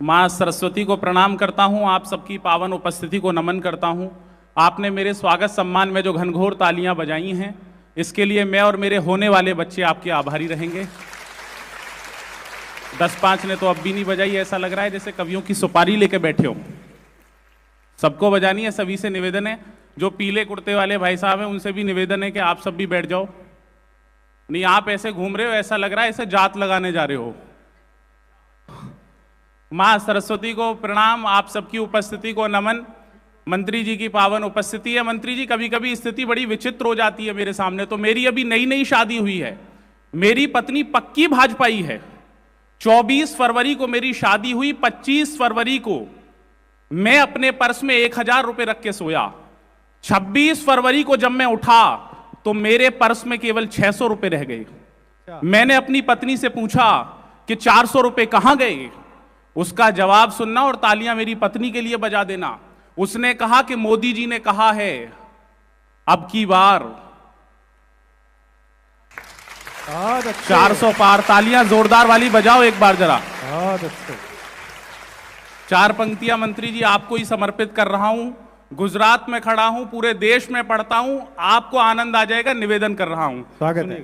माँ सरस्वती को प्रणाम करता हूँ, आप सबकी पावन उपस्थिति को नमन करता हूँ। आपने मेरे स्वागत सम्मान में जो घनघोर तालियां बजाई हैं, इसके लिए मैं और मेरे होने वाले बच्चे आपके आभारी रहेंगे। 10-5 ने तो अब भी नहीं बजाई, ऐसा लग रहा है जैसे कवियों की सुपारी लेके बैठे हो। सबको बजानी है, सभी से निवेदन है। जो पीले कुर्ते वाले भाई साहब हैं उनसे भी निवेदन है कि आप सब भी बैठ जाओ। नहीं, आप ऐसे घूम रहे हो, ऐसा लग रहा है ऐसे जात लगाने जा रहे हो। माँ सरस्वती को प्रणाम, आप सबकी उपस्थिति को नमन। मंत्री जी की पावन उपस्थिति है। मंत्री जी, कभी कभी स्थिति बड़ी विचित्र हो जाती है मेरे सामने। तो मेरी अभी नई नई शादी हुई है, मेरी पत्नी पक्की भाजपाई है। 24 फरवरी को मेरी शादी हुई, 25 फरवरी को मैं अपने पर्स में 1000 रुपए रख के सोया। 26 फरवरी को जब मैं उठा तो मेरे पर्स में केवल 600 रुपए रह गए। मैंने अपनी पत्नी से पूछा कि 400 रुपए कहां गए। उसका जवाब सुनना और तालियां मेरी पत्नी के लिए बजा देना। उसने कहा कि मोदी जी ने कहा है अब की बार 400 पार। तालियां जोरदार वाली बजाओ एक बार जरा। 4 पंक्तियां मंत्री जी आपको ही समर्पित कर रहा हूं। गुजरात में खड़ा हूं, पूरे देश में पढ़ता हूं, आपको आनंद आ जाएगा। निवेदन कर रहा हूं, स्वागत है।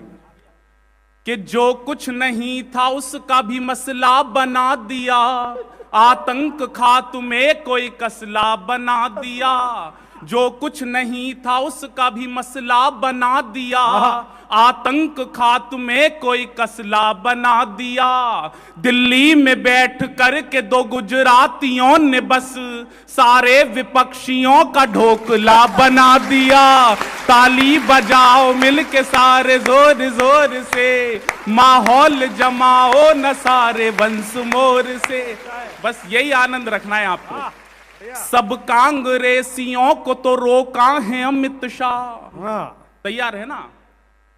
कि जो कुछ नहीं था उसका भी मसला बना दिया, आतंक खात्मे कोई कसला बना दिया। जो कुछ नहीं था उसका भी मसला बना दिया, आतंक खात्मे कोई कसला बना दिया। दिल्ली में बैठ कर के 2 गुजरातियों ने बस सारे विपक्षियों का ढोकला बना दिया। ताली बजाओ मिल के सारे जोर जोर से, माहौल जमाओ न सारे वंश मोर से। बस यही आनंद रखना है आपको। सब कांग्रेसियों को तो रोका है अमित शाह, तैयार है ना,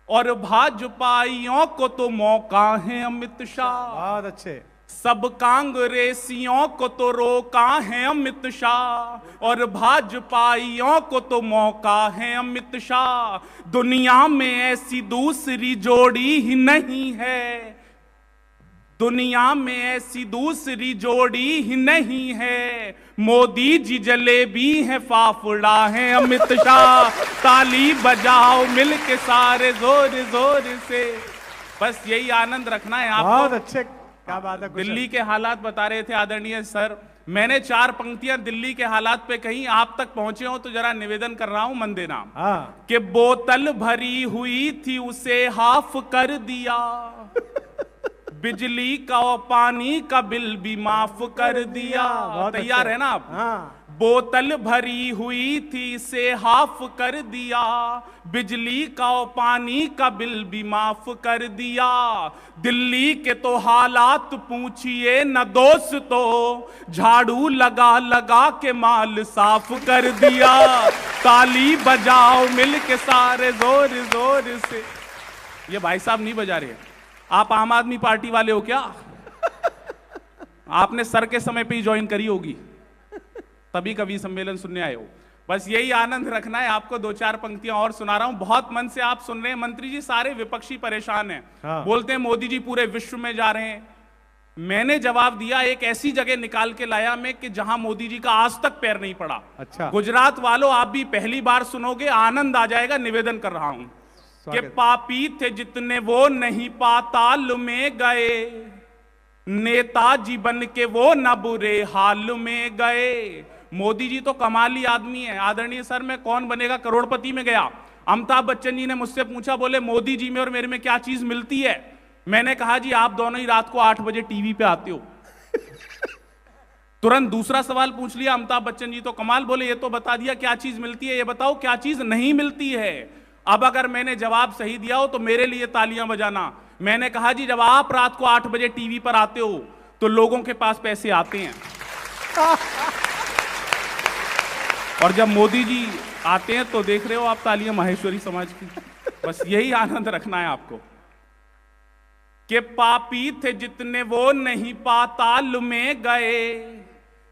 और भाजपाइयों को तो मौका है अमित शाह। बहुत अच्छे। सब कांग्रेसियों को तो रोका है अमित शाह और भाजपाइयों को तो मौका है अमित शाह। दुनिया में ऐसी दूसरी जोड़ी ही नहीं है, दुनिया में ऐसी दूसरी जोड़ी ही नहीं है। मोदी जी जलेबी है, फाफड़ा है अमित शाह। ताली बजाओ मिल के सारे जोर जोर से। बस यही आनंद रखना है आपको। बहुत अच्छे, क्या बात है। दिल्ली के हालात बता रहे थे आदरणीय सर, मैंने 4 पंक्तियां दिल्ली के हालात पे कहीं, आप तक पहुंचे हो तो जरा निवेदन कर रहा हूं, मन देना। कि बोतल भरी हुई थी उसे हाफ कर दिया, बिजली का और पानी का बिल भी माफ कर दिया। तैयार है ना आप? बोतल भरी हुई थी से हाफ कर दिया, बिजली का और पानी का बिल भी माफ कर दिया। दिल्ली के तो हालात पूछिए न दोस्तों, झाड़ू लगा लगा के माल साफ कर दिया। ताली बजाओ मिल के सारे जोर जोर से। ये भाई साहब नहीं बजा रहे, आप आम आदमी पार्टी वाले हो क्या? आपने सर के समय पे ही ज्वाइन करी होगी, तभी कवि सम्मेलन सुनने आए हो। बस यही आनंद रखना है आपको। 2-4 पंक्तियां और सुना रहा हूं, बहुत मन से आप सुन रहे हैं। मंत्री जी, सारे विपक्षी परेशान हैं। बोलते हैं मोदी जी पूरे विश्व में जा रहे हैं। मैंने जवाब दिया, एक ऐसी जगह निकाल के लाया मैं कि जहां मोदी जी का आज तक पैर नहीं पड़ा। अच्छा। गुजरात वालों, आप भी पहली बार सुनोगे, आनंद आ जाएगा। निवेदन कर रहा हूं कि पापी थे जितने वो नहीं पाताल में गए, नेताजी बन के वो न बुरे हाल में गए। मोदी जी तो कमाली आदमी है। आदरणीय सर, मैं कौन बनेगा करोड़पति में गया, अमिताभ बच्चन जी ने मुझसे पूछा, बोले मोदी जी में और मेरे में क्या चीज मिलती है? मैंने कहा जी आप दोनों ही रात को 8 बजे टीवी पे आते हो। तुरंत दूसरा सवाल पूछ लिया अमिताभ बच्चन जी, तो कमाल, बोले ये तो बता दिया क्या चीज मिलती है, ये बताओ क्या चीज नहीं मिलती है। अब अगर मैंने जवाब सही दिया हो तो मेरे लिए तालियां बजाना। मैंने कहा जी जब आप रात को 8 बजे टीवी पर आते हो तो लोगों के पास पैसे आते हैं, और जब मोदी जी आते हैं तो देख रहे हो आप तालियां माहेश्वरी समाज की। बस यही आनंद रखना है आपको कि पापी थे जितने वो नहीं पाताल में गए,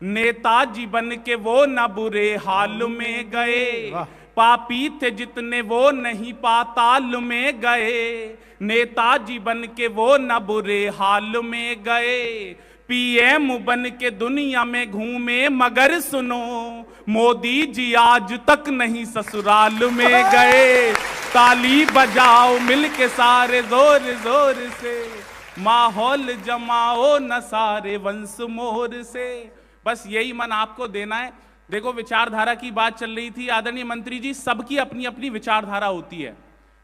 नेताजी बन के वो न बुरे हाल में गए। पापी थे जितने वो नहीं पाताल में गए, नेताजी बन के वो न बुरे हाल में गए। पीएम बन के दुनिया में घूमे मगर सुनो मोदी जी आज तक नहीं ससुराल में गए। ताली बजाओ मिलके सारे जोर जोर से, माहौल जमाओ न सारे वंश मोर से। बस यही मन आपको देना है। देखो विचारधारा की बात चल रही थी आदरणीय मंत्री जी, सबकी अपनी अपनी विचारधारा होती है।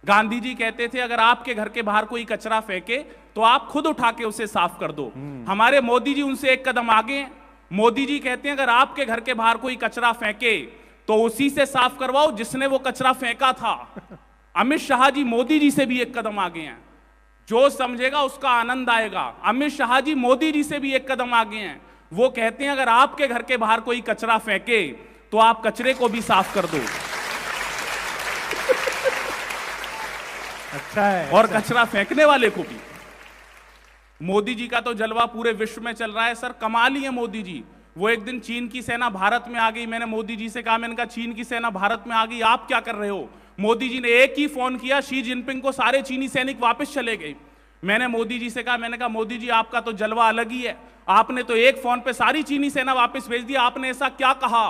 गांधी जी कहते थे अगर आपके घर के बाहर कोई कचरा फेंके तो आप खुद उठा के उसे साफ कर दो। हमारे मोदी जी उनसे एक कदम आगे हैं। मोदी जी कहते हैं अगर आपके घर के बाहर कोई कचरा फेंके तो उसी से साफ करवाओ जिसने वो कचरा फेंका था। अमित शाह जी मोदी जी से भी एक कदम आगे हैं। जो समझेगा उसका आनंद आएगा। अमित शाह जी मोदी जी से भी एक कदम आगे हैं। वो कहते हैं अगर आपके घर के बाहर कोई कचरा फेंके तो आप कचरे को भी साफ कर दो। अच्छा है। और कचरा फेंकने वाले को भी। मोदी जी का तो जलवा पूरे विश्व में चल रहा है सर, कमाल ही है मोदी जी। वो एक दिन चीन की सेना भारत में आ गई, मैंने मोदी जी से कहा, मैंने कहा चीन की सेना भारत में आ गई, आप क्या कर रहे हो? मोदी जी ने एक ही फोन किया शी जिनपिंग को, सारे चीनी सैनिक वापस चले गए। मैंने मोदी जी से कहा, मैंने कहा मोदी जी आपका तो जलवा अलग ही है, आपने तो एक फोन पे सारी चीनी सेना वापस भेज दी, आपने ऐसा क्या कहा?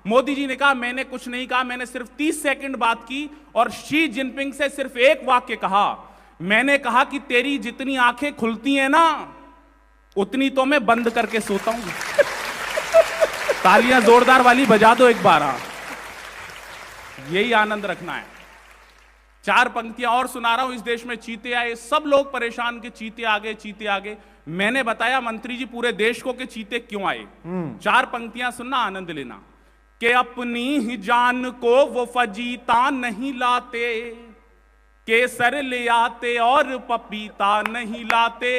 मोदी जी ने कहा मैंने कुछ नहीं कहा, मैंने सिर्फ 30 सेकंड बात की और शी जिनपिंग से सिर्फ एक वाक्य कहा। मैंने कहा कि तेरी जितनी आंखें खुलती हैं ना उतनी तो मैं बंद करके सोता हूं। तालियां जोरदार वाली बजा दो एक बार। यही आनंद रखना है। 4 पंक्तियां और सुना रहा हूं। इस देश में चीते आए, सब लोग परेशान के चीते आ गए, चीते आ गए। मैंने बताया मंत्री जी पूरे देश को कि चीते क्यों आए। 4 पंक्तियां सुनना, आनंद लेना। कि अपनी ही जान को वो फजीता नहीं लाते, केसर ले आते और पपीता नहीं लाते।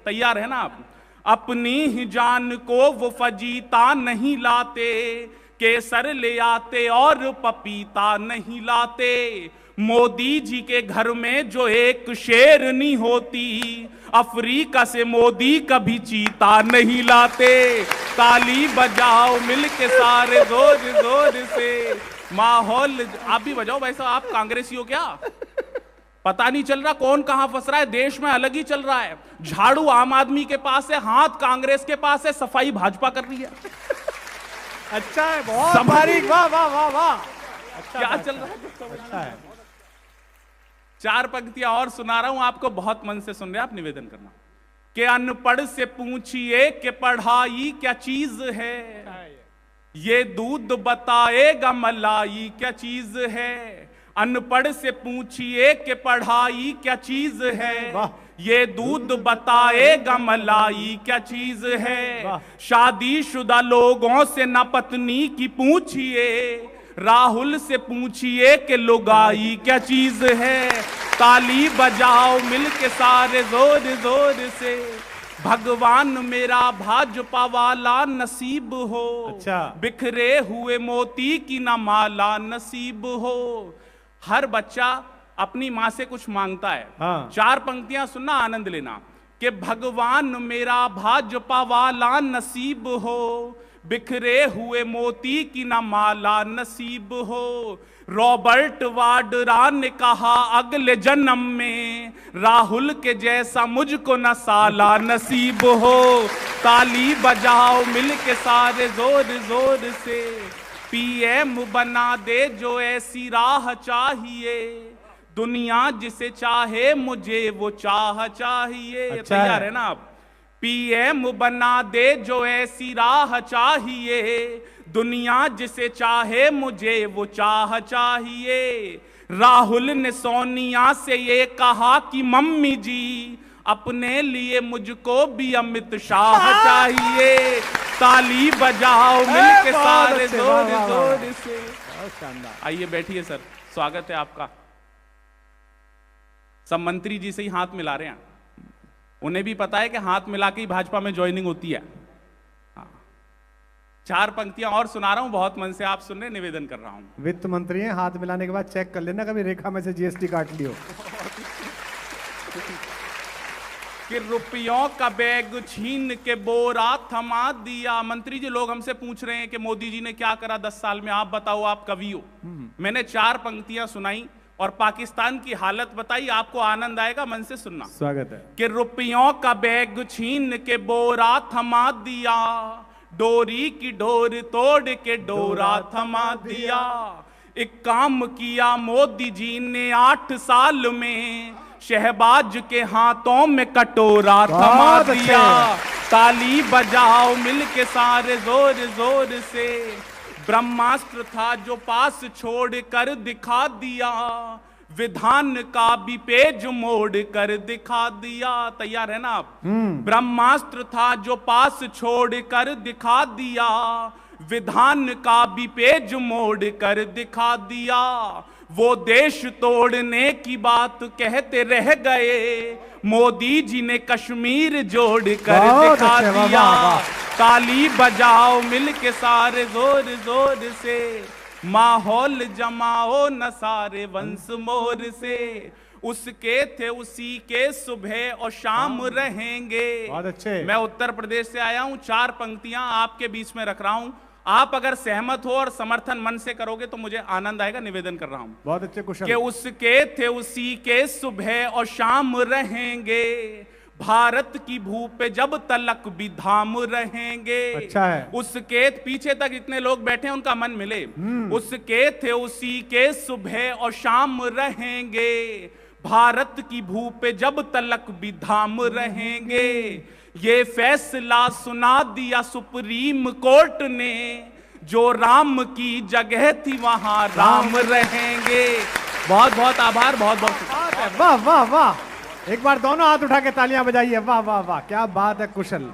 तैयार है ना आप? अपनी ही जान को वो फजीता नहीं लाते, केसर ले आते और पपीता नहीं लाते। मोदी जी के घर में जो एक शेरनी होती, अफ्रीका से मोदी कभी चीता नहीं लाते। ताली बजाओ मिलके सारे जोर जोर से, माहौल। आप भी बजाओ भाई साहब, आप कांग्रेसी हो क्या? पता नहीं चल रहा कौन कहां फंस रहा है। देश में अलग ही चल रहा है। झाड़ू आम आदमी के पास है, हाथ कांग्रेस के पास है, सफाई भाजपा कर रही है। अच्छा है, बहुत बारीक, वाह वाह वाह वाह। अच्छा क्या चल रहा है? अच्छा है। 4 पंक्तियां और सुना रहा हूं आपको, बहुत मन से सुन रहे, आप निवेदन करना। कि अनपढ़ से पूछिए कि पढ़ाई क्या चीज है, ये दूध बताएगा मलाई क्या चीज है। अनपढ़ से पूछिए कि पढ़ाई क्या चीज है, ये दूध बताएगा मलाई क्या चीज है। शादीशुदा लोगों से न पत्नी की पूछिए, राहुल से पूछिए कि लुगाई क्या चीज है। ताली बजाओ मिलके सारे जोर जोर से, भगवान मेरा भाजपा वाला नसीब हो। अच्छा। बिखरे हुए मोती की न माला नसीब हो। हर बच्चा अपनी मां से कुछ मांगता है। हाँ। 4 पंक्तियां सुनना, आनंद लेना। कि भगवान मेरा भाजपा वाला नसीब हो, बिखरे हुए मोती की न माला नसीब हो। रॉबर्ट वाड्रा ने कहा अगले जन्म में राहुल के जैसा मुझको न साला नसीब हो। ताली बजाओ मिलके सारे जोर जोर से, पीएम बना दे जो ऐसी राह चाहिए, दुनिया जिसे चाहे मुझे वो चाह चाहिए। अच्छा तैयार है ना आप? पीएम बना दे जो ऐसी राह चाहिए, दुनिया जिसे चाहे मुझे वो चाह चाहिए। राहुल ने सोनिया से ये कहा कि मम्मी जी अपने लिए मुझको भी अमित शाह चाहिए। ताली बजाओ मिलके सारे जोर जोर से। आइए बैठिए सर, स्वागत है आपका। सब मंत्री जी से ही हाथ मिला रहे हैं। उन्हें भी पता है कि हाथ मिला के ही भाजपा में ज्वाइनिंग होती है। 4 पंक्तियां और सुना रहा हूं, बहुत मन से आप सुन रहे, निवेदन कर रहा हूं। वित्त मंत्री हैं, हाथ मिलाने के बाद चेक कर लेना कभी रेखा में से जीएसटी काट लियो। कि रुपयों का बैग छीन के बोरा थमा दिया। मंत्री जी लोग हमसे पूछ रहे हैं कि मोदी जी ने क्या करा 10 साल में, आप बताओ, आप कवि हो। मैंने 4 पंक्तियां सुनाई और पाकिस्तान की हालत बताई, आपको आनंद आएगा, मन से सुनना। स्वागत है। कि रुपयों का बैग छीन के बोरा थमा दिया, डोरी की डोर तोड़ के डोरा थमा दिया। एक काम किया मोदी जी ने 8 साल में, शहबाज के हाथों में कटोरा थमा दिया। ताली बजाओ मिलके सारे जोर जोर से, ब्रह्मास्त्र था जो पास छोड़ कर दिखा दिया, विधान का भी पेज मोड़ कर दिखा दिया। तैयार है ना आप? ब्रह्मास्त्र था जो पास छोड़ कर दिखा दिया, विधान का भी पेज मोड़ कर दिखा दिया। वो देश तोड़ने की बात कहते रह गए, मोदी जी ने कश्मीर जोड़ कर दिखा दिया। ताली बजाओ मिलके सारे जोर जोर से, माहौल जमाओ न सारे वंश मोर से। उसके थे उसी के सुबह और शाम रहेंगे। बहुत अच्छे। मैं उत्तर प्रदेश से आया हूं, 4 पंक्तियां आपके बीच में रख रहा हूं। आप अगर सहमत हो और समर्थन मन से करोगे तो मुझे आनंद आएगा। निवेदन कर रहा हूं। बहुत अच्छे कुशल। कि उसके थे उसी के सुबह और शाम रहेंगे, भारत की भू पे जब तलक भी धाम रहेंगे। अच्छा है। उसके पीछे तक इतने लोग बैठे हैं, उनका मन मिले। उसके थे उसी के सुबह और शाम रहेंगे, भारत की भू पे जब तलक भी धाम रहेंगे। ये फैसला सुना दिया सुप्रीम कोर्ट ने, जो राम की जगह थी वहां राम रहेंगे। बहुत बहुत आभार, बहुत बहुत शुक्रिया। वाह वाह वाह, एक बार दोनों हाथ उठा के तालियां बजाइए। वाह वाह वाह, क्या बात है कुशल।